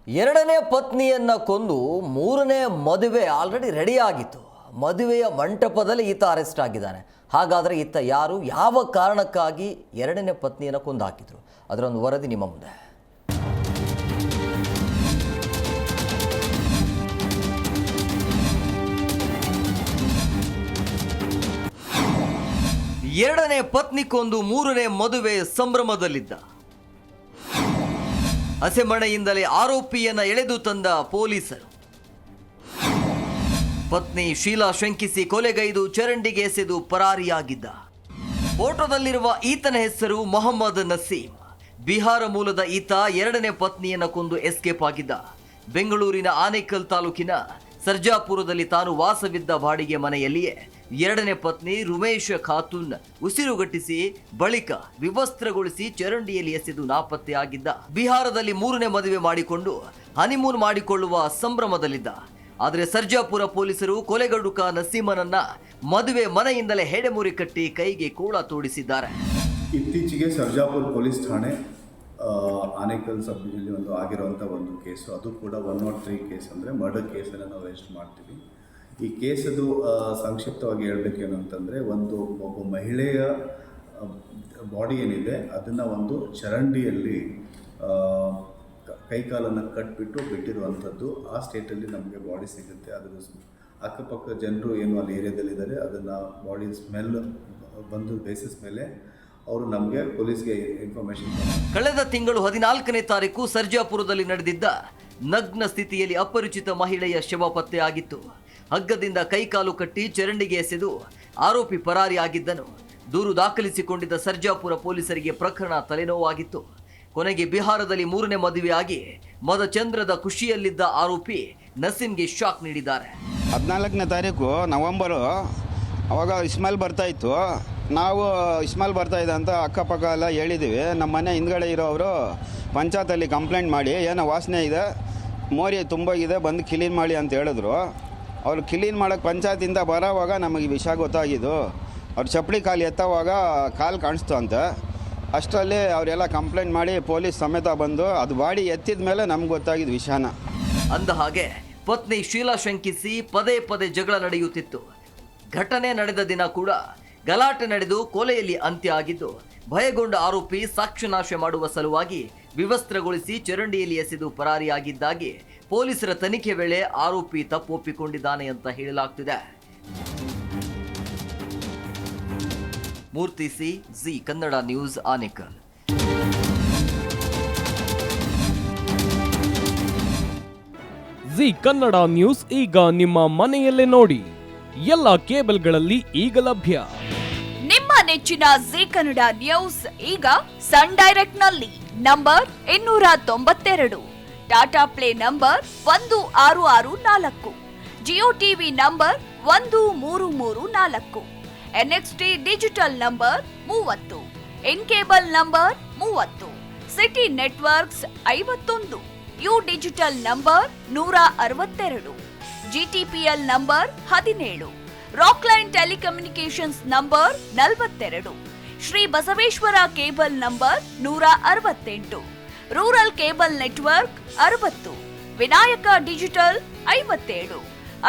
ಎರಡನೇ ಪತ್ನಿಯನ್ನ ಕೊಂದು ಮೂರನೇ ಮದುವೆ ಆಲ್ರೆಡಿ ರೆಡಿ ಆಗಿತ್ತು. ಮದುವೆಯ ಮಂಟಪದಲ್ಲಿ ಈತ ಅರೆಸ್ಟ್ ಆಗಿದ್ದಾನೆ. ಹಾಗಾದರೆ ಈತ ಯಾರು, ಯಾವ ಕಾರಣಕ್ಕಾಗಿ ಎರಡನೇ ಪತ್ನಿಯನ್ನು ಕೊಂದು ಹಾಕಿದ್ರು, ಅದರ ಒಂದು ವರದಿ ನಿಮ್ಮ ಮುಂದೆ. ಎರಡನೇ ಪತ್ನಿ ಕೊಂದು ಮೂರನೇ ಮದುವೆ ಸಂಭ್ರಮದಲ್ಲಿದ್ದ. ಹಸೆಮಣೆಯಿಂದಲೇ ಆರೋಪಿಯನ್ನ ಎಳೆದು ತಂದ ಪೊಲೀಸರು. ಪತ್ನಿ ಶೀಲಾ ಶಂಕಿಸಿ ಕೊಲೆಗೈದು ಚರಂಡಿಗೆ ಎಸೆದು ಪರಾರಿಯಾಗಿದ್ದ. ಫೋಟೋದಲ್ಲಿರುವ ಈತನ ಹೆಸರು ಮೊಹಮ್ಮದ್ ನಸೀಮ್. ಬಿಹಾರ ಮೂಲದ ಈತ ಎರಡನೇ ಪತ್ನಿಯನ್ನ ಕೊಂದು ಎಸ್ಕೇಪ್ ಆಗಿದ್ದ. ಬೆಂಗಳೂರಿನ ಆನೇಕಲ್ ತಾಲೂಕಿನ ಸರ್ಜಾಪುರದಲ್ಲಿ ತಾನು ವಾಸವಿದ್ದ ಬಾಡಿಗೆ ಮನೆಯಲ್ಲಿಯೇ ಎರಡನೇ ಪತ್ನಿ ರುಮೇಶ್ ಖಾತೂನ್ ಉಸಿರುಗಟ್ಟಿಸಿ ಬಳಿಕ ವಿವಸ್ತ್ರಗೊಳಿಸಿ ಚರಂಡಿಯಲ್ಲಿ ಎಸೆದು ನಾಪತ್ತೆಯಾಗಿದ್ದ. ಬಿಹಾರದಲ್ಲಿ ಮೂರನೇ ಮದುವೆ ಮಾಡಿಕೊಂಡು ಹನಿಮೂನ್ ಮಾಡಿಕೊಳ್ಳುವ ಸಂಭ್ರಮದಲ್ಲಿದ್ದ. ಆದರೆ ಸರ್ಜಾಪುರ ಪೊಲೀಸರು ಕೊಲೆಗಡುಕ ನಸೀಮನನ್ನ ಮದುವೆ ಮನೆಯಿಂದಲೇ ಹೆಡೆಮುರಿ ಕಟ್ಟಿ ಕೈಗೆ ಕೋಳ ತೋಡಿಸಿದ್ದಾರೆ. ಇತ್ತೀಚೆಗೆ ಸರ್ಜಾಪುರ ಪೊಲೀಸ್ ಠಾಣೆ ಆನೇಕಲ್ ಸಬ್ ಡಿವಿಷನಲ್ಲಿ ಒಂದು ಆಗಿರುವಂಥ ಒಂದು ಕೇಸು, ಅದು ಕೂಡ 103 ಕೇಸ್, ಅಂದರೆ ಮರ್ಡರ್ ಕೇಸನ್ನು ನಾವು ರಿಜಿಸ್ಟರ್ ಮಾಡ್ತೀವಿ. ಈ ಕೇಸದು ಸಂಕ್ಷಿಪ್ತವಾಗಿ ಹೇಳಬೇಕೇನು ಅಂತಂದರೆ, ಒಬ್ಬ ಮಹಿಳೆಯ ಬಾಡಿ ಏನಿದೆ ಅದನ್ನು ಒಂದು ಚರಂಡಿಯಲ್ಲಿ ಕೈಕಾಲನ್ನು ಕಟ್ಬಿಟ್ಟು ಬಿಟ್ಟಿರುವಂಥದ್ದು. ಆ ಸ್ಟೇಟಲ್ಲಿ ನಮಗೆ ಬಾಡಿ ಸಿಗುತ್ತೆ. ಅದರ ಅಕ್ಕಪಕ್ಕ ಜನರು ಏನು ಅಲ್ಲಿ ಏರಿಯಾದಲ್ಲಿದ್ದಾರೆ ಅದನ್ನು ಬಾಡಿ ಸ್ಮೆಲ್ ಬಂದು ಬೇಸಿಸ್ ಮೇಲೆ ಅವರು ನಮಗೆ ಪೊಲೀಸ್ಗೆ ಇನ್ಫಾರ್ಮೇಶನ್. ಕಳೆದ ತಿಂಗಳು 14ನೇ ತಾರೀಕು ಸರ್ಜಾಪುರದಲ್ಲಿ ನಡೆದಿದ್ದ ನಗ್ನ ಸ್ಥಿತಿಯಲ್ಲಿ ಅಪರಿಚಿತ ಮಹಿಳೆಯ ಶವ ಪತ್ತೆಯಾಗಿತ್ತು. ಹಗ್ಗದಿಂದ ಕೈಕಾಲು ಕಟ್ಟಿ ಚರಂಡಿಗೆ ಎಸೆದು ಆರೋಪಿ ಪರಾರಿಯಾಗಿದ್ದನು. ದೂರು ದಾಖಲಿಸಿಕೊಂಡಿದ್ದ ಸರ್ಜಾಪುರ ಪೊಲೀಸರಿಗೆ ಪ್ರಕರಣ ತಲೆನೋವಾಗಿತ್ತು. ಕೊನೆಗೆ ಬಿಹಾರದಲ್ಲಿ ಮೂರನೇ ಮದುವೆಯಾಗಿ ಮದಚಂದ್ರದ ಖುಷಿಯಲ್ಲಿದ್ದ ಆರೋಪಿ ನಸೀಮ್ಗೆ ಶಾಕ್ ನೀಡಿದ್ದಾರೆ. 14ನೇ ತಾರೀಕು ನವೆಂಬರು ಅವಾಗ ಇಸ್ಮಾಯಿಲ್ ಬರ್ತಾ ಇತ್ತು. ನಾವು ಇಸ್ಮಾಯಿಲ್ ಬರ್ತಾ ಇದೆ ಅಂತ ಅಕ್ಕಪಕ್ಕ ಎಲ್ಲ ಹೇಳಿದ್ದೀವಿ. ನಮ್ಮ ಮನೆ ಹಿಂದ್ಗಡೆ ಇರೋವರು ಪಂಚಾಯತಲ್ಲಿ ಕಂಪ್ಲೇಂಟ್ ಮಾಡಿ ಏನೋ ವಾಸನೆ ಇದೆ, ಮೋರಿ ತುಂಬೋಗಿದೆ, ಬಂದು ಕ್ಲೀನ್ ಮಾಡಿ ಅಂತ ಹೇಳಿದ್ರು. ಅವ್ರು ಕ್ಲೀನ್ ಮಾಡೋಕ್ಕೆ ಪಂಚಾಯತಿಂದ ಬರೋವಾಗ ನಮಗೆ ವಿಷಯ ಗೊತ್ತಾಗಿದ್ದು. ಅವ್ರು ಚಪ್ಪಲಿ ಕಾಲು ಎತ್ತೋವಾಗ ಕಾಲು ಕಾಣಿಸ್ತು ಅಂತ. ಅಷ್ಟರಲ್ಲಿ ಅವರೆಲ್ಲ ಕಂಪ್ಲೇಂಟ್ ಮಾಡಿ ಪೊಲೀಸ್ ಸಮೇತ ಬಂದು ಅದು ಬಾಡಿ ಎತ್ತಿದ ಮೇಲೆ ನಮ್ಗೆ ಗೊತ್ತಾಗಿದ್ದು ವಿಷಯನ. ಅಂದ ಹಾಗೆ ಪತ್ನಿ ಶೀಲಾ ಶಂಕಿಸಿ ಪದೇ ಪದೇ ಜಗಳ ನಡೆಯುತ್ತಿತ್ತು. ಘಟನೆ ನಡೆದ ದಿನ ಕೂಡ ಗಲಾಟೆ ನಡೆದು ಕೊಲೆಯಲ್ಲಿ ಅಂತ್ಯ ಆಗಿದ್ದು. ಭಯಗೊಂಡ ಆರೋಪಿ ಸಾಕ್ಷ್ಯನಾಶ ಮಾಡುವ ಸಲುವಾಗಿ ವಿವಸ್ತ್ರಗೊಳಿಸಿ ಚರಂಡಿಯಲ್ಲಿ ಎಸೆದು ಪರಾರಿಯಾಗಿದ್ದಾಗಿ ಪೊಲೀಸರ ತನಿಖೆ ವೇಳೆ ಆರೋಪಿ ತಪ್ಪೊಪ್ಪಿಕೊಂಡಿದ್ದಾನೆ ಅಂತ ಹೇಳಲಾಗ್ತಿದೆ. Murthy C, Zee Kannada news, Anekal. Zee Kannada news ಈಗ ನಿಮ್ಮ ಮನೆಯಲ್ಲೇ ನೋಡಿ. ಎಲ್ಲ ಕೇಬಲ್ಗಳಲ್ಲಿ ಈಗ ಲಭ್ಯ. ನಿಮ್ಮ ನೆಚ್ಚಿನ ಜಿ ಕನ್ನಡ ನ್ಯೂಸ್ ಈಗ ಸನ್ ಡೈರೆಕ್ಟ್ ನಲ್ಲಿ number 292, Tata Play number 1664, Jio TV number 1334, NXT digital number 30, in cable number 30, city networks 51, U digital number 162, GTPL number 17, Rockline telecommunications number 42, Shri Basaveshwara cable number 168, rural cable network 60, Vinayaka digital 57,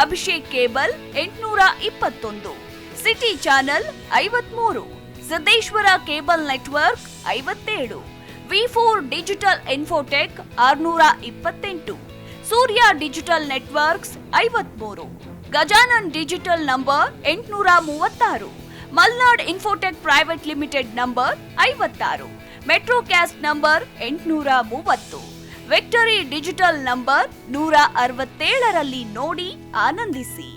Abhishek cable 821, city channel 53, Siddeshwara cable network 57, ವಿ4 digital infotech 628, Surya digital networks 53, Gajanan digital number 836, Malnad infotech private limited number 56, Metrocast number 830, Victory digital number 167ರಲ್ಲಿ ನೋಡಿ ಆನಂದಿಸಿ.